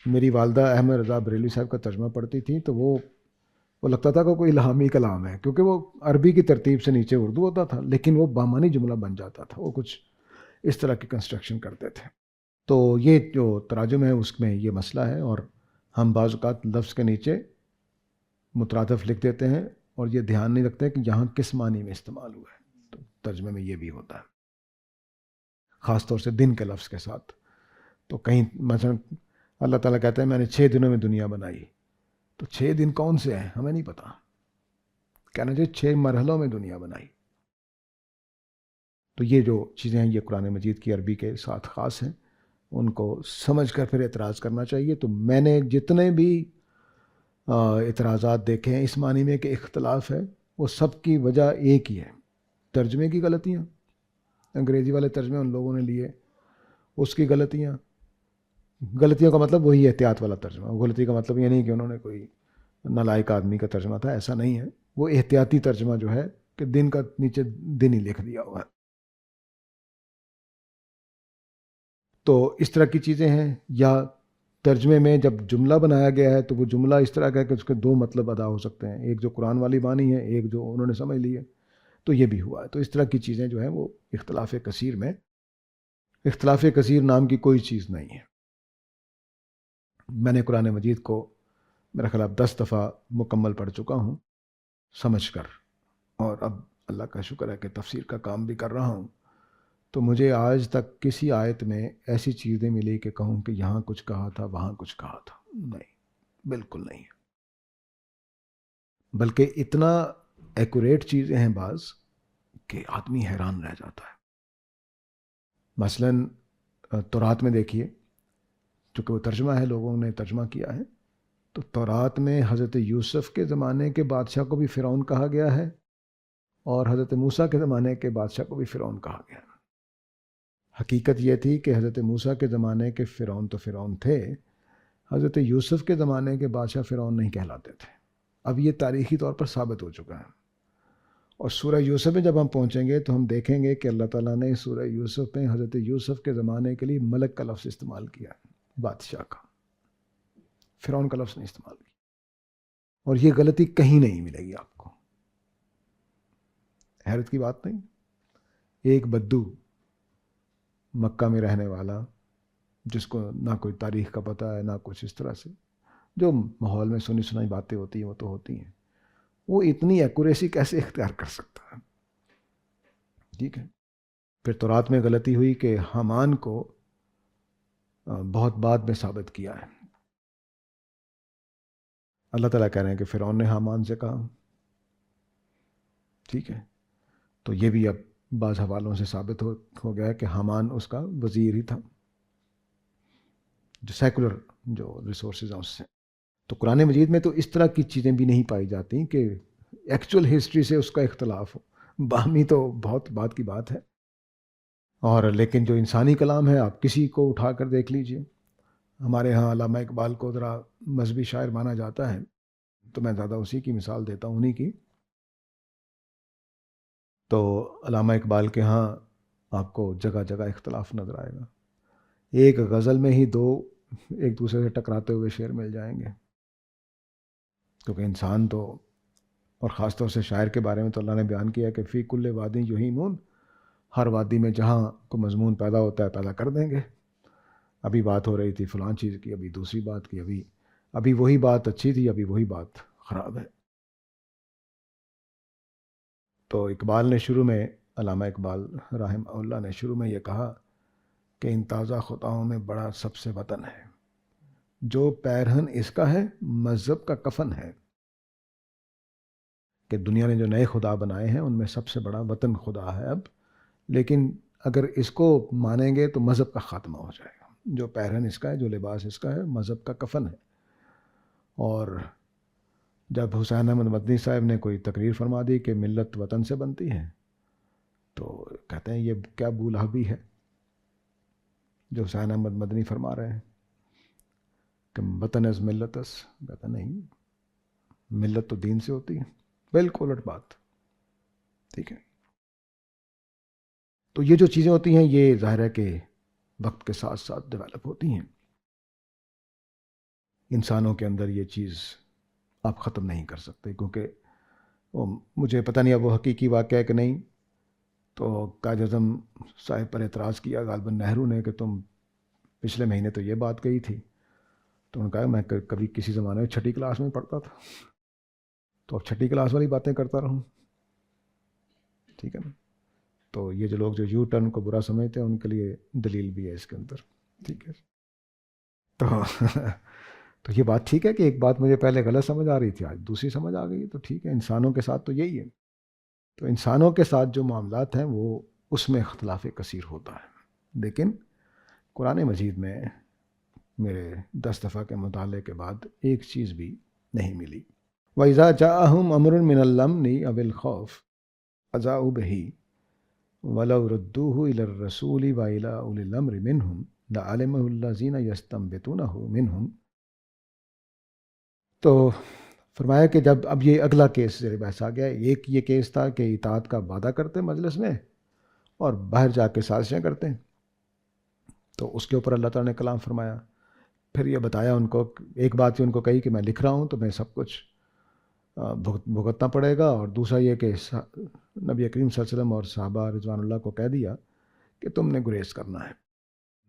Speaker 1: میری والدہ احمد رضا بریلوی صاحب کا ترجمہ پڑھتی تھیں تو وہ لگتا تھا کہ کوئی الہامی کلام ہے، کیونکہ وہ عربی کی ترتیب سے نیچے اردو ہوتا تھا، لیکن وہ بامانی جملہ بن جاتا تھا. وہ کچھ اس طرح کی کنسٹرکشن کرتے تھے. تو یہ جو تراجم ہے اس میں یہ مسئلہ ہے، اور ہم بعض اوقات لفظ کے نیچے مترادف لکھ دیتے ہیں اور یہ دھیان نہیں رکھتے کہ یہاں کس معنی میں استعمال ہوا ہے. تو ترجمے میں یہ بھی ہوتا ہے، خاص طور سے دن کے لفظ کے ساتھ. تو کہیں مثلا اللہ تعالیٰ کہتا ہے میں نے 6 دنوں میں دنیا بنائی، تو 6 دن کون سے ہیں ہمیں نہیں پتا. کہنا چاہیے 6 مرحلوں میں دنیا بنائی. تو یہ جو چیزیں ہیں یہ قرآن مجید کی عربی کے ساتھ خاص ہیں، ان کو سمجھ کر پھر اعتراض کرنا چاہیے. تو میں نے جتنے بھی اعتراضات دیکھے ہیں اس معنی میں کہ اختلاف ہے، وہ سب کی وجہ ایک ہی ہے، ترجمے کی غلطیاں. انگریزی والے ترجمے ان لوگوں نے لیے، اس کی غلطیوں کا مطلب وہی احتیاط والا ترجمہ. غلطی کا مطلب یہ نہیں کہ انہوں نے کوئی نالائق آدمی کا ترجمہ تھا، ایسا نہیں ہے. وہ احتیاطی ترجمہ جو ہے کہ دن کا نیچے دن ہی لکھ دیا ہوا ہے. تو اس طرح کی چیزیں ہیں. یا ترجمے میں جب جملہ بنایا گیا ہے تو وہ جملہ اس طرح کا ہے کہ اس کے 2 مطلب ادا ہو سکتے ہیں، ایک جو قرآن والی معنی ہے، ایک جو انہوں نے سمجھ لی ہے. تو یہ بھی ہوا ہے. تو اس طرح کی چیزیں جو ہیں وہ اختلاف کثیر میں، اختلاف کثیر نام کی کوئی چیز نہیں ہے. میں نے قرآن مجید کو میرا خیال 10 دفعہ مکمل پڑھ چکا ہوں سمجھ کر، اور اب اللہ کا شکر ہے کہ تفسیر کا کام بھی کر رہا ہوں. تو مجھے آج تک کسی آیت میں ایسی چیزیں ملی کہ کہوں کہ یہاں کچھ کہا تھا وہاں کچھ کہا تھا، نہیں، بالکل نہیں. بلکہ اتنا ایکوریٹ چیزیں ہیں بعض کہ آدمی حیران رہ جاتا ہے. مثلاً تورات میں دیکھیے، چونکہ وہ ترجمہ ہے، لوگوں نے ترجمہ کیا ہے، تو تورات میں حضرت یوسف کے زمانے کے بادشاہ کو بھی فرعون کہا گیا ہے، اور حضرت موسیٰ کے زمانے کے بادشاہ کو بھی فرعون کہا گیا. حقیقت یہ تھی کہ حضرت موسیٰ کے زمانے کے فرعون تو فرعون تھے، حضرت یوسف کے زمانے کے بادشاہ فرعون نہیں کہلاتے تھے. اب یہ تاریخی طور پر ثابت ہو چکا ہے. اور سورہ یوسف میں جب ہم پہنچیں گے تو ہم دیکھیں گے کہ اللہ تعالیٰ نے سورہ یوسف میں حضرت یوسف کے زمانے کے لیے ملک کا لفظ استعمال کیا ہے، بادشاہ کا، فرعون کا لفظ نہیں استعمال کیا. اور یہ غلطی کہیں نہیں ملے گی آپ کو. حیرت کی بات نہیں. ایک بدو مکہ میں رہنے والا، جس کو نہ کوئی تاریخ کا پتہ ہے نہ کچھ اس طرح سے، جو ماحول میں سنی سنائی باتیں ہوتی ہیں وہ تو ہوتی ہیں، وہ اتنی ایکوریسی کیسے اختیار کر سکتا ہے؟ ٹھیک ہے. پھر تورات میں غلطی ہوئی کہ حامان کو بہت بعد میں ثابت کیا ہے. اللہ تعالیٰ کہہ رہے ہیں کہ فرعون نے حامان سے کہا. ٹھیک ہے. تو یہ بھی اب بعض حوالوں سے ثابت ہو گیا ہے کہ حامان اس کا وزیر ہی تھا، جو سیکولر جو ریسورسز ہیں اس سے. تو قرآن مجید میں تو اس طرح کی چیزیں بھی نہیں پائی جاتی کہ ایکچول ہسٹری سے اس کا اختلاف ہو، باہمی تو بہت بات کی بات ہے. اور لیکن جو انسانی کلام ہے آپ کسی کو اٹھا کر دیکھ لیجئے. ہمارے ہاں علامہ اقبال کو ذرا مذہبی شاعر مانا جاتا ہے، تو میں زیادہ اسی کی مثال دیتا ہوں، انہی کی. تو علامہ اقبال کے ہاں آپ کو جگہ جگہ اختلاف نظر آئے گا. ایک غزل میں ہی دو ایک دوسرے سے ٹکراتے ہوئے شعر مل جائیں گے، کیونکہ انسان تو، اور خاص طور سے شاعر کے بارے میں تو اللہ نے بیان کیا کہ فی کل وادی یہیمون، ہر وادی میں جہاں کو مضمون پیدا ہوتا ہے پیدا کر دیں گے. ابھی بات ہو رہی تھی فلاں چیز کی، ابھی دوسری بات کی، ابھی وہی بات اچھی تھی، ابھی وہی بات خراب ہے. تو اقبال نے شروع میں، علامہ اقبال رحمہ اللہ نے شروع میں یہ کہا کہ ان تازہ خطاؤں میں بڑا سب سے وطن ہے، جو پیرہن اس کا ہے مذہب کا کفن ہے. کہ دنیا نے جو نئے خدا بنائے ہیں ان میں سب سے بڑا وطن خدا ہے اب، لیکن اگر اس کو مانیں گے تو مذہب کا خاتمہ ہو جائے گا. جو پیرہن اس کا ہے، جو لباس اس کا ہے، مذہب کا کفن ہے. اور جب حسین احمد مدنی صاحب نے کوئی تقریر فرما دی کہ ملت وطن سے بنتی ہے، تو کہتے ہیں یہ کیا بولہ بھی ہے جو حسین احمد مدنی فرما رہے ہیں کہ وطن از ملت اس. کہتا نہیں، ملت تو دین سے ہوتی ہے. بالکل الٹ بات. ٹھیک ہے. تو یہ جو چیزیں ہوتی ہیں یہ ظاہر ہے کہ وقت کے ساتھ ساتھ ڈیولپ ہوتی ہیں. انسانوں کے اندر یہ چیز آپ ختم نہیں کر سکتے، کیونکہ مجھے پتہ نہیں اب وہ حقیقی واقعہ ہے کہ نہیں. تو قائد اعظم صاحب پر اعتراض کیا غالباً نہرو نے کہ تم پچھلے مہینے تو یہ بات کہی تھی. تو انہوں نے کہا میں کبھی کسی زمانے میں 6ٹھی کلاس میں پڑھتا تھا، تو اب 6ٹھی کلاس والی باتیں کرتا رہوں. ٹھیک ہے نا. تو یہ جو لوگ جو یو ٹرن کو برا سمجھتے ہیں ان کے لیے دلیل بھی ہے اس کے اندر. ٹھیک ہے. تو یہ بات ٹھیک ہے کہ ایک بات مجھے پہلے غلط سمجھ آ رہی تھی، آج دوسری سمجھ آ گئی. تو ٹھیک ہے، انسانوں کے ساتھ تو یہی ہے. تو انسانوں کے ساتھ جو معاملات ہیں وہ اس میں اختلاف کثیر ہوتا ہے. لیکن قرآن مجید میں میرے 10 دفعہ کے مطالعے کے بعد ایک چیز بھی نہیں ملی. وَإِذَا جَاءَهُمْ أَمْرٌ مِّنَ الْأَمْنِ أَوِ الْخَوْفِ أَذَاعُوا بِهِ وَلَوْ رُدُّوهُ إِلَى الرَّسُولِ وَإِلَى أُولِي الْأَمْرِ مِنْهُمْ لَعَلِمَهُ الَّذِينَ يَسْتَنبِطُونَهُ مِنْهُمْ. تو فرمایا کہ جب اب یہ اگلا کیس زیر بحث آ گیا. ایک یہ کیس تھا کہ اطاعت کا وعدہ کرتے مجلس میں اور باہر جا کے سازشیں کرتے ہیں، تو اس کے اوپر اللہ تعالیٰ نے کلام فرمایا. پھر یہ بتایا ان کو، ایک بات ان کو کہی کہ میں لکھ رہا ہوں تو میں سب کچھ بھگتنا پڑے گا، اور دوسرا یہ کہ نبی کریم صلی اللہ علیہ وسلم اور صحابہ رضوان اللہ کو کہہ دیا کہ تم نے گریز کرنا ہے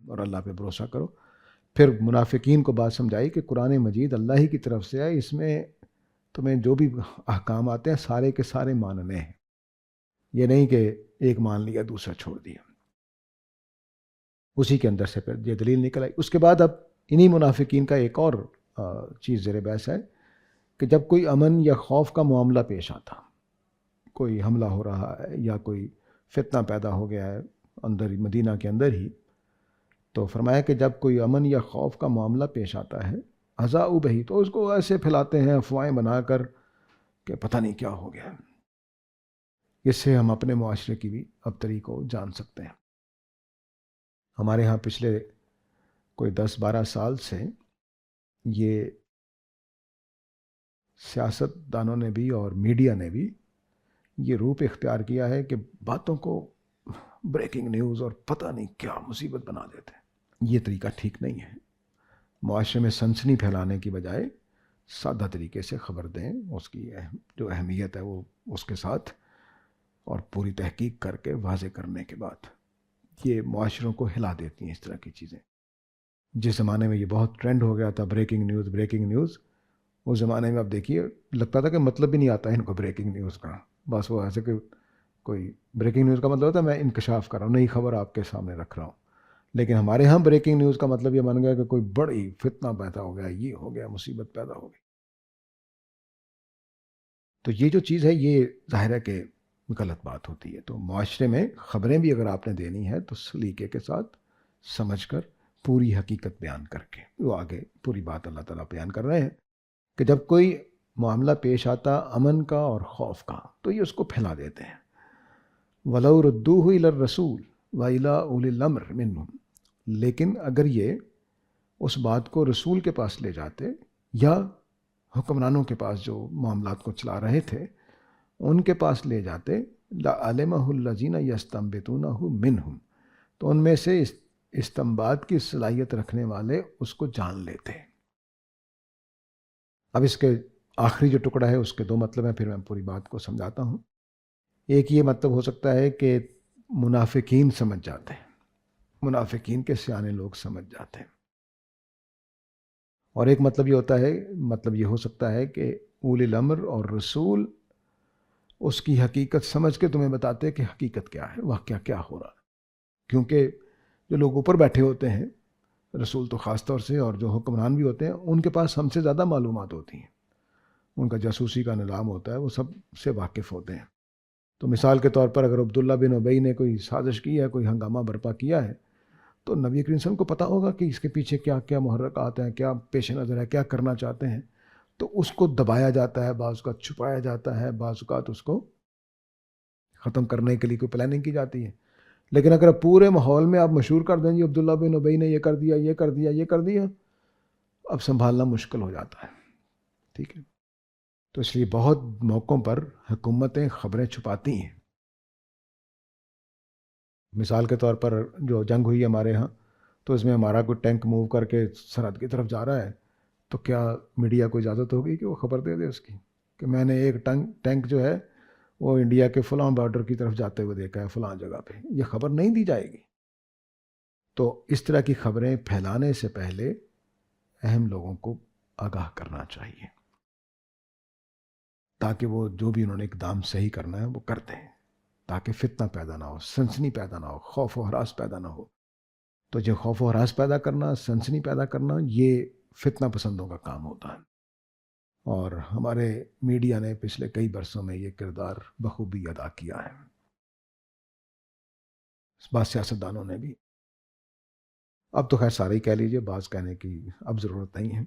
Speaker 1: اور اللہ پہ بھروسہ کرو. پھر منافقین کو بات سمجھائی کہ قرآن مجید اللہ ہی کی طرف سے ہے، اس میں تمہیں جو بھی احکام آتے ہیں سارے کے سارے ماننے ہیں. یہ نہیں کہ ایک مان لیا دوسرا چھوڑ دیا. اسی کے اندر سے پھر یہ دلیل نکل آئی. اس کے بعد اب انہی منافقین کا ایک اور چیز زیر بحث ہے کہ جب کوئی امن یا خوف کا معاملہ پیش آتا، کوئی حملہ ہو رہا ہے یا کوئی فتنہ پیدا ہو گیا ہے اندر مدینہ کے اندر ہی، تو فرمایا کہ جب کوئی امن یا خوف کا معاملہ پیش آتا ہے اذاعوا بہ، تو اس کو ایسے پھیلاتے ہیں افواہیں بنا کر کہ پتہ نہیں کیا ہو گیا. اس سے ہم اپنے معاشرے کی بھی ابتری کو جان سکتے ہیں. ہمارے ہاں پچھلے کوئی 10-12 سال سے یہ سیاست دانوں نے بھی اور میڈیا نے بھی یہ روپ اختیار کیا ہے کہ باتوں کو بریکنگ نیوز اور پتہ نہیں کیا مصیبت بنا دیتے ہیں. یہ طریقہ ٹھیک نہیں ہے. معاشرے میں سنسنی پھیلانے کی بجائے سادہ طریقے سے خبر دیں، اس کی جو اہمیت ہے وہ اس کے ساتھ، اور پوری تحقیق کر کے واضح کرنے کے بعد. یہ معاشروں کو ہلا دیتی ہیں اس طرح کی چیزیں. جس زمانے میں یہ بہت ٹرینڈ ہو گیا تھا بریکنگ نیوز، اس زمانے میں اب دیکھیے لگتا تھا کہ مطلب بھی نہیں آتا ہے ان کو بریکنگ نیوز کا. بس وہ ایسے کہ کوئی بریکنگ نیوز کا مطلب ہوتا ہے میں انکشاف کر رہا ہوں، نئی خبر آپ کے سامنے رکھ رہا ہوں. لیکن ہمارے ہاں بریکنگ نیوز کا مطلب یہ بن گیا کہ کوئی بڑی فتنہ پیدا ہو گیا، یہ ہو گیا، مصیبت پیدا ہو گئی. تو یہ جو چیز ہے یہ ظاہر ہے کہ غلط بات ہوتی ہے. تو معاشرے میں خبریں بھی اگر آپ نے دینی ہے تو سلیقے کے ساتھ سمجھ کر پوری حقیقت بیان کر کے. وہ آگے پوری بات اللہ تعالیٰ بیان کر رہے ہیں کہ جب کوئی معاملہ پیش آتا امن کا اور خوف کا تو یہ اس کو پھیلا دیتے ہیں. وَلَوْ رُدُّوهُ إِلَى الرَّسُولِ وَإِلَىٰ أُولِي الْأَمْرِ مِنْهُمْ، لیکن اگر یہ اس بات کو رسول کے پاس لے جاتے یا حکمرانوں کے پاس جو معاملات کو چلا رہے تھے ان کے پاس لے جاتے، لَعَلِمَهُ الَّذِينَ يَسْتَنبِطُونَهُ مِنْهُمْ، تو ان میں سے استنباط کی صلاحیت رکھنے والے اس کو جان لیتے. اب اس کے آخری جو ٹکڑا ہے اس کے دو مطلب ہیں، پھر میں پوری بات کو سمجھاتا ہوں. ایک یہ مطلب ہو سکتا ہے کہ منافقین سمجھ جاتے ہیں، منافقین کے سیانے لوگ سمجھ جاتے ہیں. اور ایک مطلب یہ ہوتا ہے، مطلب یہ ہو سکتا ہے کہ اولی الامر اور رسول اس کی حقیقت سمجھ کے تمہیں بتاتے کہ حقیقت کیا ہے، واقعہ کیا ہو رہا ہے. کیونکہ جو لوگ اوپر بیٹھے ہوتے ہیں، رسول تو خاص طور سے، اور جو حکمران بھی ہوتے ہیں ان کے پاس ہم سے زیادہ معلومات ہوتی ہیں، ان کا جاسوسی کا نظام ہوتا ہے، وہ سب سے واقف ہوتے ہیں. تو مثال کے طور پر اگر عبداللہ بن ابی نے کوئی سازش کی ہے، کوئی ہنگامہ برپا کیا ہے، تو نبی کریم صلی اللہ علیہ وسلم کو پتہ ہوگا کہ اس کے پیچھے کیا کیا محرکات ہیں، کیا پیش نظر ہے، کیا کرنا چاہتے ہیں. تو اس کو دبایا جاتا ہے، بعض اوقات چھپایا جاتا ہے، بعض اوقات اس کو ختم کرنے کے لیے کوئی پلاننگ کی جاتی ہے. لیکن اگر پورے ماحول میں آپ مشہور کر دیں جی عبداللہ بن ابی نے یہ کر دیا، یہ کر دیا، یہ کر دیا، اب سنبھالنا مشکل ہو جاتا ہے. ٹھیک ہے. تو اس لیے بہت موقعوں پر حکومتیں خبریں چھپاتی ہیں. مثال کے طور پر جو جنگ ہوئی ہمارے ہاں، تو اس میں ہمارا کوئی ٹینک موو کر کے سرحد کی طرف جا رہا ہے، تو کیا میڈیا کو اجازت ہوگی کہ وہ خبر دے دے اس کی کہ میں نے ایک ٹینک جو ہے وہ انڈیا کے فلاں بارڈر کی طرف جاتے ہوئے دیکھا ہے فلاں جگہ پہ؟ یہ خبر نہیں دی جائے گی. تو اس طرح کی خبریں پھیلانے سے پہلے اہم لوگوں کو آگاہ کرنا چاہیے تاکہ وہ جو بھی انہوں نے اقدام صحیح کرنا ہے وہ کرتے ہیں، تاکہ فتنہ پیدا نہ ہو، سنسنی پیدا نہ ہو، خوف و ہراس پیدا نہ ہو. تو جو خوف و ہراس پیدا کرنا، سنسنی پیدا کرنا، یہ فتنہ پسندوں کا کام ہوتا ہے. اور ہمارے میڈیا نے پچھلے کئی برسوں میں یہ کردار بخوبی ادا کیا ہے، بعض سیاستدانوں نے بھی. اب تو خیر سارے ہی کہہ لیجئے، بعض کہنے کی اب ضرورت نہیں ہے.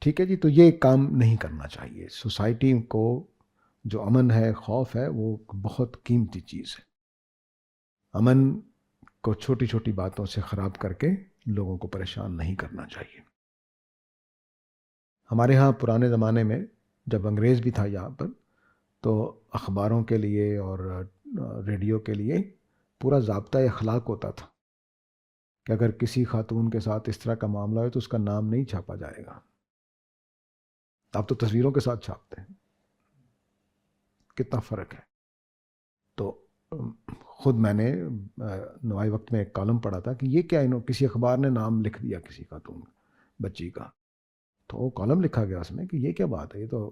Speaker 1: ٹھیک ہے جی. تو یہ کام نہیں کرنا چاہیے. سوسائٹی کو جو امن ہے، خوف ہے، وہ بہت قیمتی چیز ہے. امن کو چھوٹی چھوٹی باتوں سے خراب کر کے لوگوں کو پریشان نہیں کرنا چاہیے. ہمارے ہاں پرانے زمانے میں جب انگریز بھی تھا یہاں پر، تو اخباروں کے لیے اور ریڈیو کے لیے پورا ضابطہ اخلاق ہوتا تھا کہ اگر کسی خاتون کے ساتھ اس طرح کا معاملہ ہے تو اس کا نام نہیں چھاپا جائے گا. آپ تو تصویروں کے ساتھ چھاپتے ہیں، کتنا فرق ہے. تو خود میں نے نوائی وقت میں ایک کالم پڑھا تھا کہ یہ کیا کسی اخبار نے نام لکھ دیا کسی خاتون بچی کا. تو وہ کالم لکھا گیا اس میں کہ یہ کیا بات ہے، یہ تو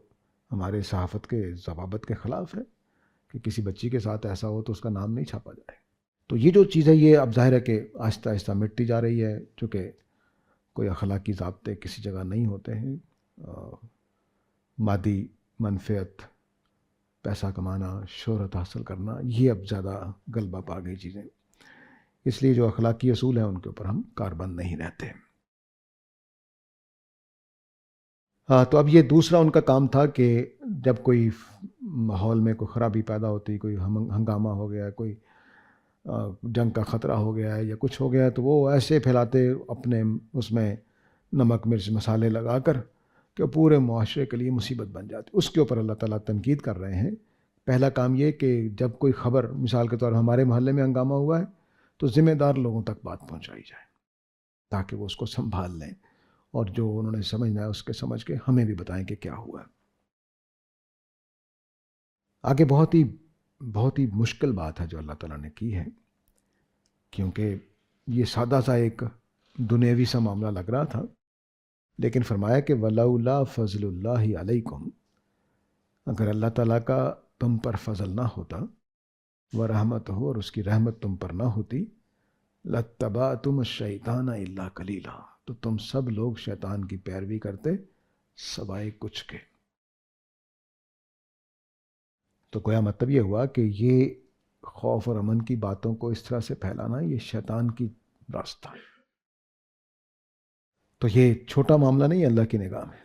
Speaker 1: ہمارے صحافت کے ضوابط کے خلاف ہے کہ کسی بچی کے ساتھ ایسا ہو تو اس کا نام نہیں چھاپا جائے. تو یہ جو چیز ہے یہ اب ظاہر ہے کہ آہستہ آہستہ مٹتی جا رہی ہے، چونکہ کوئی اخلاقی ضابطے کسی جگہ نہیں ہوتے ہیں. مادی منفعت، پیسہ کمانا، شہرت حاصل کرنا، یہ اب زیادہ غلبہ پا گئی چیزیں. اس لیے جو اخلاقی اصول ہیں ان کے اوپر ہم کاربند نہیں رہتے. ہاں. تو اب یہ دوسرا ان کا کام تھا کہ جب کوئی ماحول میں کوئی خرابی پیدا ہوتی، کوئی ہنگامہ ہو گیا، کوئی جنگ کا خطرہ ہو گیا ہے یا کچھ ہو گیا، تو وہ ایسے پھیلاتے اپنے اس میں نمک مرچ مسالے لگا کر کہ پورے معاشرے کے لیے مصیبت بن جاتی. اس کے اوپر اللہ تعالیٰ تنقید کر رہے ہیں. پہلا کام یہ کہ جب کوئی خبر، مثال کے طور پر ہمارے محلے میں ہنگامہ ہوا ہے تو ذمہ دار لوگوں تک بات پہنچائی جائے تاکہ وہ اس کو سنبھال لیں، اور جو انہوں نے سمجھنا ہے اس کے سمجھ کے ہمیں بھی بتائیں کہ کیا ہوا ہے. آگے بہت ہی مشکل بات ہے جو اللہ تعالیٰ نے کی ہے، کیونکہ یہ سادہ سا ایک دنیاوی سا معاملہ لگ رہا تھا، لیکن فرمایا کہ وَلَوْلَا فَضْلُ اللَّهِ عَلَيْكُمْ، اگر اللہ تعالیٰ کا تم پر فضل نہ ہوتا، وَرَحْمَتُهُ، اور اس کی رحمت تم پر نہ ہوتی، لَاتَّبَعْتُمُ الشَّيْطَانَ إِلَّا قَلِيلًا، تو تم سب لوگ شیطان کی پیروی کرتے سوائے کچھ کے. تو گویا مطلب یہ ہوا کہ یہ خوف اور امن کی باتوں کو اس طرح سے پھیلانا یہ شیطان کی راستہ ہے. تو یہ چھوٹا معاملہ نہیں ہے اللہ کی نگاہ میں.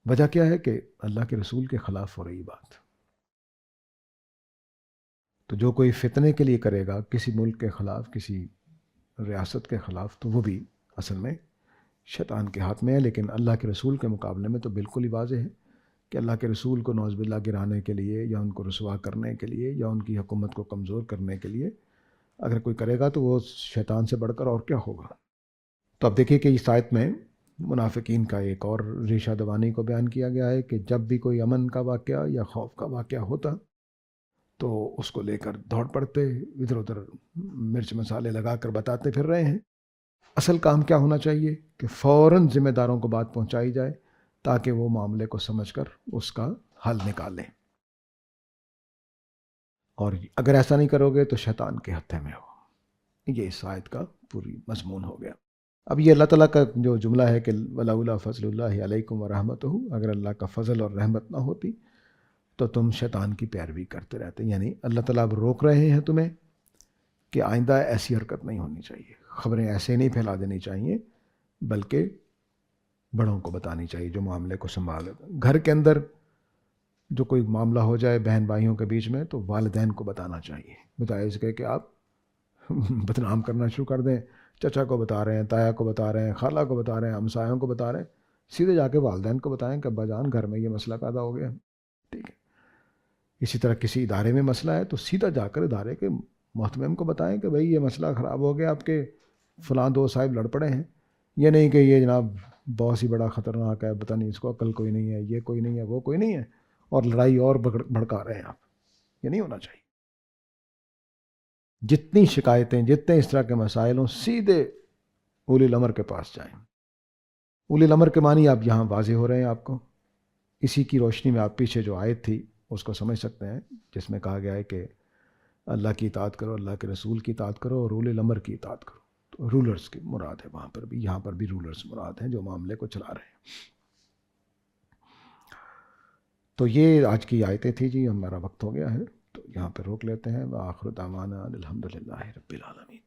Speaker 1: وجہ کیا ہے کہ اللہ کے رسول کے خلاف ہو رہی بات. تو جو کوئی فتنے کے لیے کرے گا کسی ملک کے خلاف، کسی ریاست کے خلاف، تو وہ بھی اصل میں شیطان کے ہاتھ میں ہے. لیکن اللہ کے رسول کے مقابلے میں تو بالکل ہی واضح ہے کہ اللہ کے رسول کو نعوذ باللہ گرانے کے لیے یا ان کو رسوا کرنے کے لیے یا ان کی حکومت کو کمزور کرنے کے لیے اگر کوئی کرے گا تو وہ شیطان سے بڑھ کر اور کیا ہوگا. تو اب دیکھیے کہ اس آیت میں منافقین کا ایک اور ریشہ دوانی کو بیان کیا گیا ہے کہ جب بھی کوئی امن کا واقعہ یا خوف کا واقعہ ہوتا تو اس کو لے کر دوڑ پڑتے، ادھر ادھر مرچ مسالے لگا کر بتاتے پھر رہے ہیں. اصل کام کیا ہونا چاہیے کہ فوراً ذمہ داروں کو بات پہنچائی جائے تاکہ وہ معاملے کو سمجھ کر اس کا حل نکالیں. اور اگر ایسا نہیں کرو گے تو شیطان کے ہتھے میں ہو. یہ اس آیت کا پوری مضمون ہو گیا. اب یہ اللہ تعالیٰ کا جو جملہ ہے کہ وَلَوْلَا فَضْلُ اللَّهِ عَلَيْكُمْ وَرَحْمَتُهُ، اگر اللہ کا فضل اور رحمت نہ ہوتی تو تم شیطان کی پیروی کرتے رہتے. یعنی اللہ تعالیٰ اب روک رہے ہیں تمہیں کہ آئندہ ایسی حرکت نہیں ہونی چاہیے، خبریں ایسے نہیں پھیلا دینی چاہیے، بلکہ بڑوں کو بتانی چاہیے جو معاملے کو سنبھالے. گھر کے اندر جو کوئی معاملہ ہو جائے بہن بھائیوں کے بیچ میں تو والدین کو بتانا چاہیے، بتائے اس کہ آپ بدنام کرنا شروع کر دیں. چچا کو بتا رہے ہیں، تایا کو بتا رہے ہیں، خالہ کو بتا رہے ہیں، ہمسایوں کو بتا رہے ہیں، سیدھے جا کے والدین کو بتائیں کہ ابا جان گھر میں یہ مسئلہ پیدا ہو گیا. ٹھیک ہے. اسی طرح کسی ادارے میں مسئلہ ہے تو سیدھا جا کر ادارے کے محتمم کو بتائیں کہ بھئی یہ مسئلہ خراب ہو گیا، آپ کے فلاں دو صاحب لڑ پڑے ہیں. یہ نہیں کہ یہ جناب بہت ہی بڑا خطرناک ہے، پتہ نہیں اس کو عقل کوئی نہیں ہے، یہ کوئی نہیں ہے، وہ کوئی نہیں ہے، اور لڑائی اور بھڑکا رہے ہیں آپ. یہ نہیں ہونا چاہیے. جتنی شکایتیں، جتنے اس طرح کے مسائل ہوں، سیدھے اولی الامر کے پاس جائیں. اولی الامر کے معنی آپ یہاں واضح ہو رہے ہیں آپ کو. اسی کی روشنی میں آپ پیچھے جو آیت تھی اس کو سمجھ سکتے ہیں جس میں کہا گیا ہے کہ اللہ کی اطاعت کرو، اللہ کے رسول کی اطاعت کرو اور اولی الامر کی اطاعت کرو. تو رولرز کی مراد ہے وہاں پر بھی، یہاں پر بھی رولرز مراد ہیں جو معاملے کو چلا رہے ہیں. تو یہ آج کی آیتیں تھی جی. ہمارا وقت ہو گیا ہے تو یہاں پہ روک لیتے ہیں. وآخر دعوانا الحمدللہ رب العالمین.